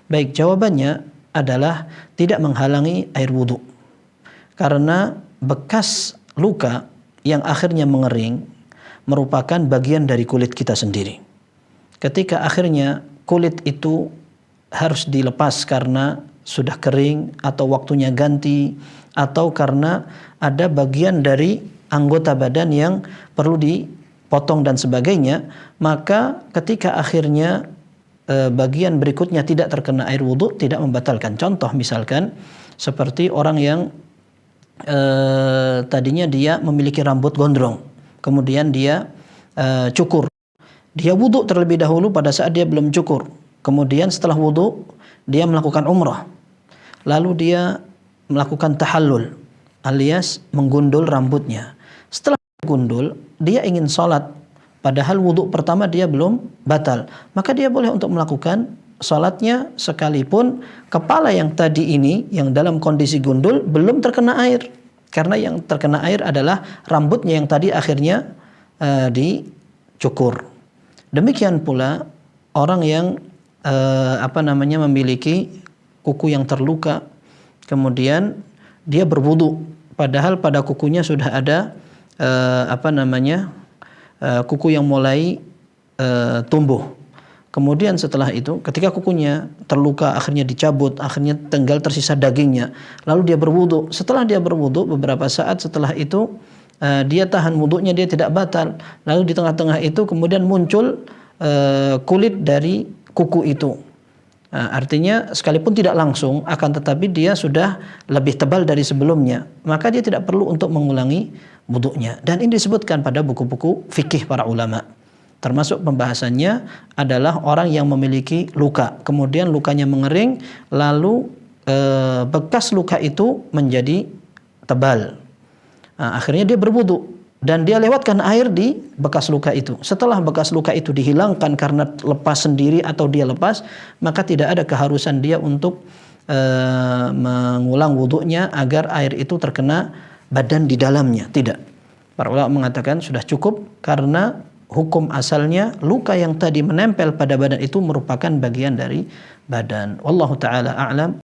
Baik, jawabannya adalah tidak menghalangi air wudhu. Karena bekas luka yang akhirnya mengering merupakan bagian dari kulit kita sendiri. Ketika akhirnya kulit itu harus dilepas karena sudah kering atau waktunya ganti, atau karena ada bagian dari anggota badan yang perlu dipotong dan sebagainya, maka ketika akhirnya bagian berikutnya tidak terkena air wudhu, tidak membatalkan. Contoh misalkan seperti orang yang tadinya dia memiliki rambut gondrong, kemudian dia cukur. Dia wudhu terlebih dahulu pada saat dia belum cukur. Kemudian setelah wudhu dia melakukan umrah. Lalu dia melakukan tahallul alias menggundul rambutnya. Setelah gundul, dia ingin sholat. Padahal wudhu pertama dia belum batal. Maka dia boleh untuk melakukan sholatnya sekalipun kepala yang tadi ini yang dalam kondisi gundul belum terkena air. Karena yang terkena air adalah rambutnya yang tadi akhirnya dicukur. Demikian pula orang yang memiliki kuku yang terluka, kemudian dia berwudu, padahal pada kukunya sudah ada kuku yang mulai tumbuh. Kemudian setelah itu, ketika kukunya terluka, akhirnya dicabut, akhirnya tinggal tersisa dagingnya, lalu dia berwudu. Setelah dia berwudu, beberapa saat setelah itu dia tahan wudunya, dia tidak batal. Lalu di tengah-tengah itu kemudian muncul kulit dari kuku itu. Artinya sekalipun tidak langsung, akan tetapi dia sudah lebih tebal dari sebelumnya, maka dia tidak perlu untuk mengulangi wudunya. Dan ini disebutkan pada buku-buku fikih para ulama. Termasuk pembahasannya adalah orang yang memiliki luka, kemudian lukanya mengering, lalu bekas luka itu menjadi tebal. Akhirnya dia berwudu dan dia lewatkan air di bekas luka itu. Setelah bekas luka itu dihilangkan karena lepas sendiri atau dia lepas, maka tidak ada keharusan dia untuk mengulang wudunya agar air itu terkena badan di dalamnya. Tidak. Para ulama mengatakan sudah cukup karena hukum asalnya luka yang tadi menempel pada badan itu merupakan bagian dari badan. Wallahu taala a'lam.